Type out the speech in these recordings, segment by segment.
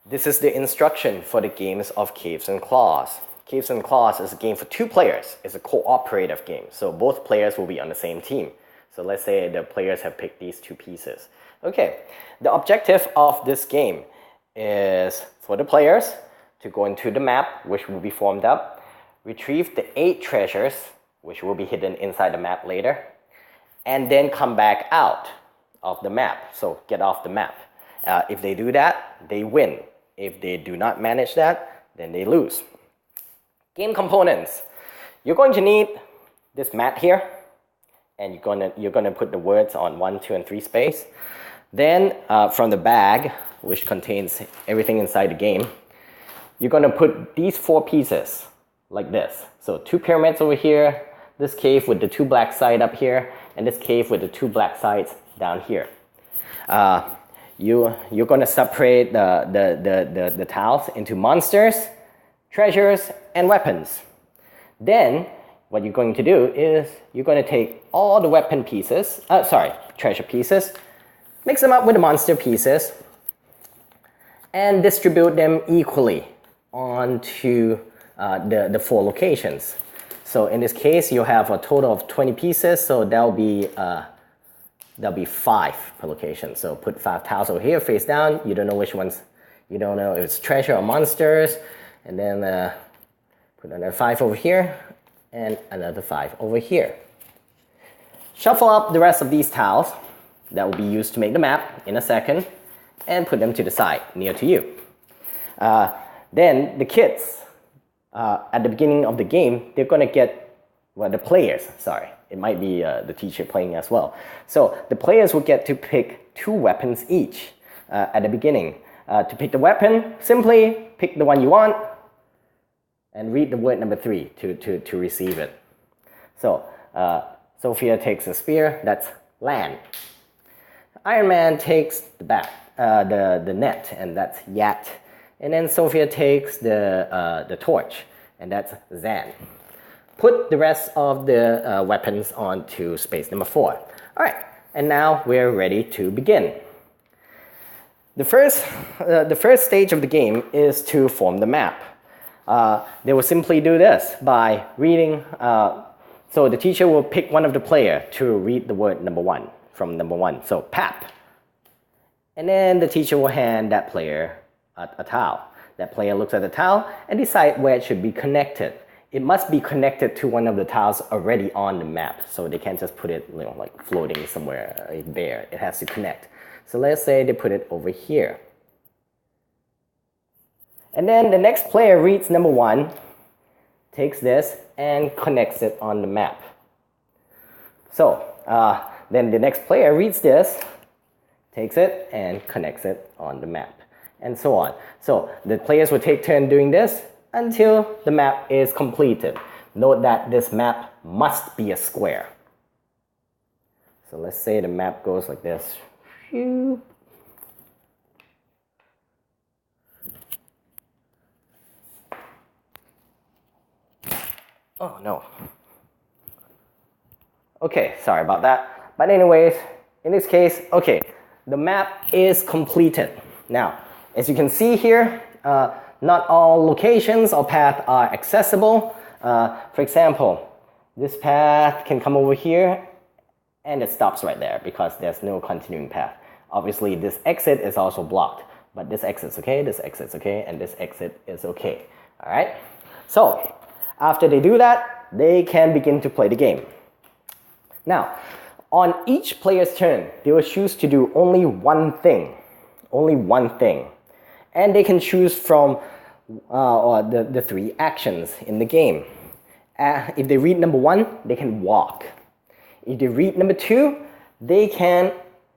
This is the instruction for the games of Caves and Claws. Caves and Claws is a game for 2 players. It's a cooperative game, so both players will be on the same team. So let's say the players have picked these 2 pieces. Okay, the objective of this game is for the players to go into the map, which will be formed up, retrieve the 8 treasures, which will be hidden inside the map later, and then come back out of the map, so get off the map. If they do that, they win. If they do not manage that, then they lose. Game components. You're going to need this mat here, and you're gonna put the words on 1, 2, and 3 space. Then from the bag, which contains everything inside the game, you're gonna put these 4 pieces like this. So 2 pyramids over here, this cave with the 2 black sides up here, and this cave with the 2 black sides down here. You're going to separate the tiles into monsters, treasures, and weapons. Then what you're going to do is you're going to take all the weapon pieces, treasure pieces, mix them up with the monster pieces, and distribute them equally onto the 4 locations. So in this case, you'll have a total of 20 pieces, so that'll be 5 per location. So put 5 tiles over here, face down. You don't know which ones, you don't know if it's treasure or monsters. And then put another 5 over here and another 5 over here. Shuffle up the rest of these tiles that will be used to make the map in a second and put them to the side, near to you. Then the kids, at the beginning of the game, they're going to get, well, the players, sorry. It might be the teacher playing as well. So the players will get to pick 2 weapons each at the beginning. To pick the weapon, simply pick the one you want and read the word number 3 to receive it. So Sophia takes a spear, that's land. Iron Man takes the bat, the net, and that's yat. And then Sophia takes the torch, and that's Zan. Put the rest of the weapons onto space number 4. All right, and now we're ready to begin. The first stage of the game is to form the map. They will simply do this by reading. So the teacher will pick one of the player to read the word number 1 from number 1. So pap, and then the teacher will hand that player a tile. That player looks at the tile and decide where it should be connected. It must be connected to one of the tiles already on the map, so they can't just put it, like floating somewhere there. It has to connect. So let's say they put it over here. And then the next player reads number 1, takes this, and connects it on the map. So then the next player reads this, takes it, and connects it on the map, and so on. So the players will take turn doing this until the map is completed. Note that this map must be a square. So let's say the map goes like this. Oh no. Okay, sorry about that. But anyways, in this case, okay, the map is completed. Now, as you can see here, not all locations or paths are accessible. For example, this path can come over here and it stops right there because there's no continuing path. Obviously, this exit is also blocked, but this exit's okay, this exit's okay, and this exit is okay. All right? So, after they do that, they can begin to play the game. Now, on each player's turn, they will choose to do only one thing. Only one thing. And they can choose from the 3 actions in the game. If they read number 1, they can walk. If they read number 2, they can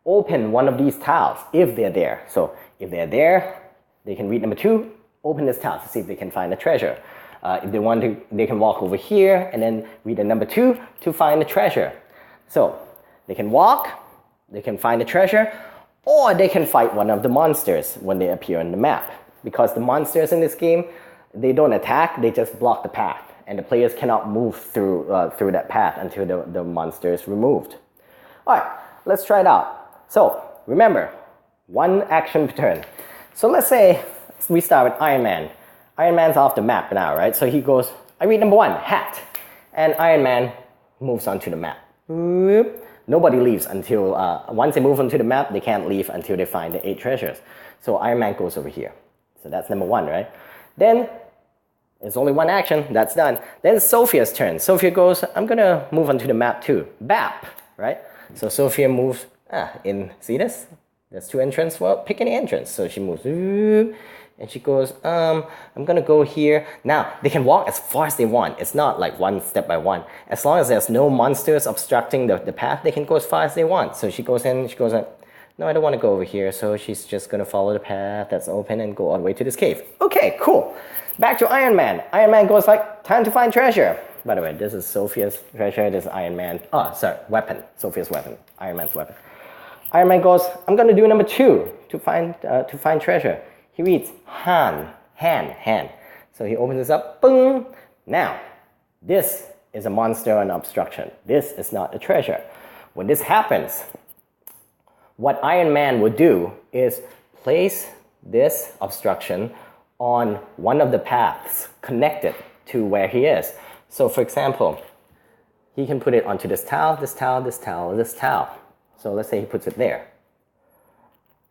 open one of these tiles if they're there. So if they're there, they can read number 2, open this tile to see if they can find a treasure. If they want to, they can walk over here and then read the number 2 to find the treasure. So they can walk, they can find the treasure, or they can fight one of the monsters when they appear on the map. Because the monsters in this game, they don't attack, they just block the path. And the players cannot move through that path until the monster is removed. Alright, let's try it out. So, remember, 1 action per turn. So let's say we start with Iron Man. Iron Man's off the map now, right? So he goes, I read number 1, hat. And Iron Man moves onto the map. Nobody leaves until, once they move onto the map, they can't leave until they find the 8 treasures. So Iron Man goes over here. So that's number 1, right? Then, it's only one action, that's done. Then it's Sophia's turn. Sophia goes, I'm gonna move onto the map too. BAP, right? So Sophia moves in, see this? There's 2 entrances, well, pick any entrance. So she moves, and she goes, I'm gonna go here. Now, they can walk as far as they want. It's not like one step by one. As long as there's no monsters obstructing the path, they can go as far as they want. So she goes in, she goes in, no, I don't want to go over here. So she's just gonna follow the path that's open and go all the way to this cave. Okay, cool. Back to Iron Man. Iron Man goes like, time to find treasure. By the way, this is Sophia's treasure, this is Iron Man, weapon, Sophia's weapon, Iron Man's weapon. Iron Man goes, I'm gonna do number 2 to find treasure. He reads hand. So he opens this up, boom. Now, this is a monster and obstruction. This is not a treasure. When this happens, what Iron Man would do is place this obstruction on one of the paths connected to where he is. So for example, he can put it onto this tile, this tile, this tile, this tile. So let's say he puts it there.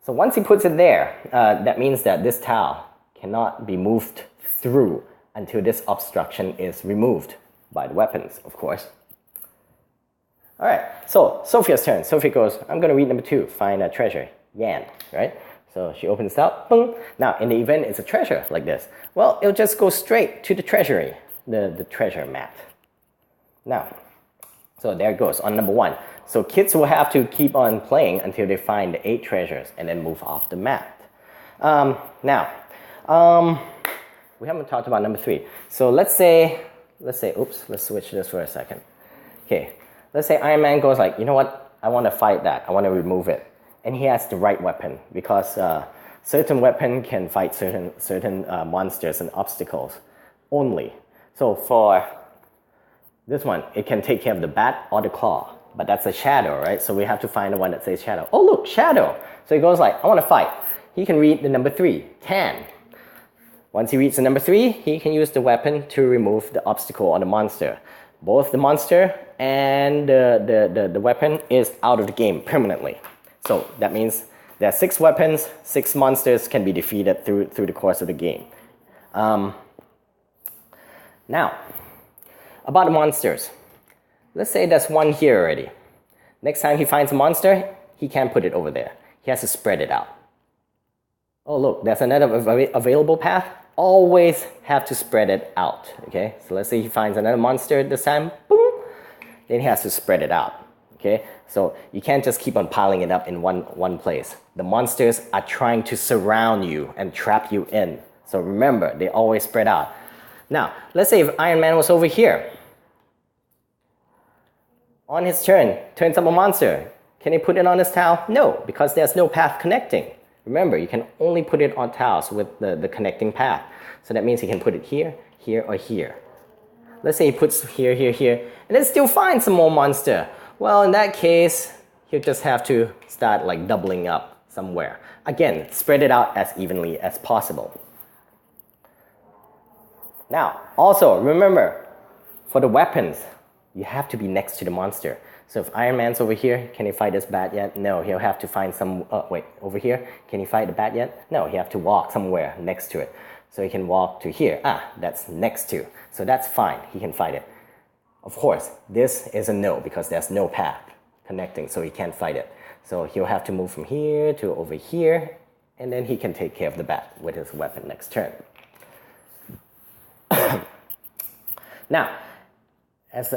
So once he puts it there, that means that this tile cannot be moved through until this obstruction is removed by the weapons, of course. All right, so Sophia's turn. Sophia goes, I'm gonna read number 2, find a treasure, Yan, right? So she opens it up, boom. Now, in the event it's a treasure like this, well, it'll just go straight to the treasury, the treasure map. Now, so there it goes on number 1. So kids will have to keep on playing until they find the 8 treasures and then move off the map. Now, we haven't talked about number 3. So let's say, oops, let's switch this for a second. Okay, let's say Iron Man goes like, you know what, I want to fight that, I want to remove it. And he has the right weapon because certain weapon can fight certain monsters and obstacles only. So for this one, it can take care of the bat or the claw. But that's a shadow, right? So we have to find the one that says shadow. Oh, look, shadow. So he goes like, I want to fight. He can read the number 3, can. Once he reads the number 3, he can use the weapon to remove the obstacle on the monster. Both the monster and the weapon is out of the game permanently. So that means there are 6 weapons, 6 monsters can be defeated through the course of the game. Now, about the monsters. Let's say there's one here already. Next time he finds a monster, he can't put it over there. He has to spread it out. Oh look, there's another available path. Always have to spread it out, okay? So let's say he finds another monster this time, boom, then he has to spread it out, okay? So you can't just keep on piling it up in one place. The monsters are trying to surround you and trap you in. So remember, they always spread out. Now, let's say if Iron Man was over here. On his turn, turns up a monster. Can he put it on his tile? No, because there's no path connecting. Remember, you can only put it on tiles with the connecting path. So that means he can put it here, here, or here. Let's say he puts here, here, here, and then still finds some more monster. Well, in that case, he'll just have to start like doubling up somewhere. Again, spread it out as evenly as possible. Now, also, remember, for the weapons, you have to be next to the monster. So if Iron Man's over here, can he fight this bat yet? No, he'll have to find some, wait, over here, can he fight the bat yet? No, he have to walk somewhere next to it. So he can walk to here, that's next to. So that's fine, he can fight it. Of course, this is a no because there's no path connecting, so he can't fight it. So he'll have to move from here to over here, and then he can take care of the bat with his weapon next turn. Now, as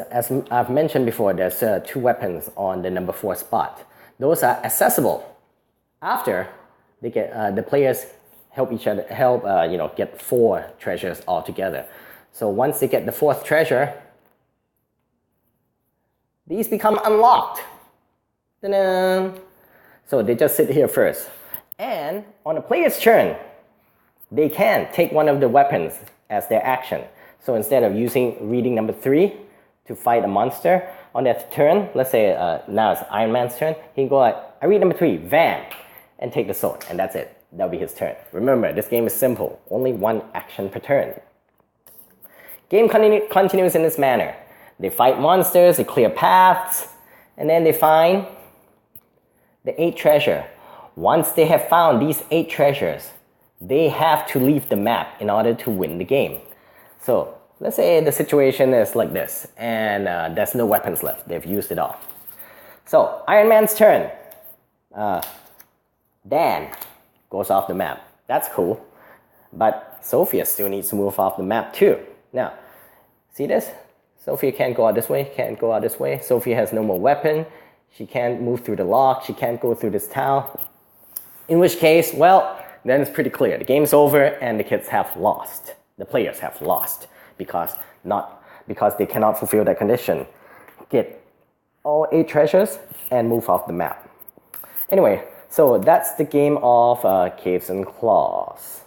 I've mentioned before, there's 2 weapons on the number 4 spot. Those are accessible after they get the players help each other get 4 treasures all together. So once they get the 4th treasure, these become unlocked. Ta-da! So they just sit here first. And on the player's turn, they can take one of the weapons as their action. So instead of reading number 3 to fight a monster, on their turn, let's say now it's Iron Man's turn, he can go like, I read number 3, Van, and take the sword, and that's it. that'll be his turn. Remember, this game is simple. Only one action per turn. Game continues in this manner. They fight monsters, they clear paths, and then they find the 8 treasure. Once they have found these 8 treasures, they have to leave the map in order to win the game. So let's say the situation is like this, and there's no weapons left. They've used it all. So Iron Man's turn. Dan goes off the map. That's cool. But Sophia still needs to move off the map too. Now, see this? Sophia can't go out this way, can't go out this way. Sophia has no more weapon. She can't move through the lock. She can't go through this town. In which case, well, then it's pretty clear. The game's over and the kids have lost. The players have lost because they cannot fulfill that condition. Get all 8 treasures and move off the map. Anyway, so that's the game of Caves and Claws.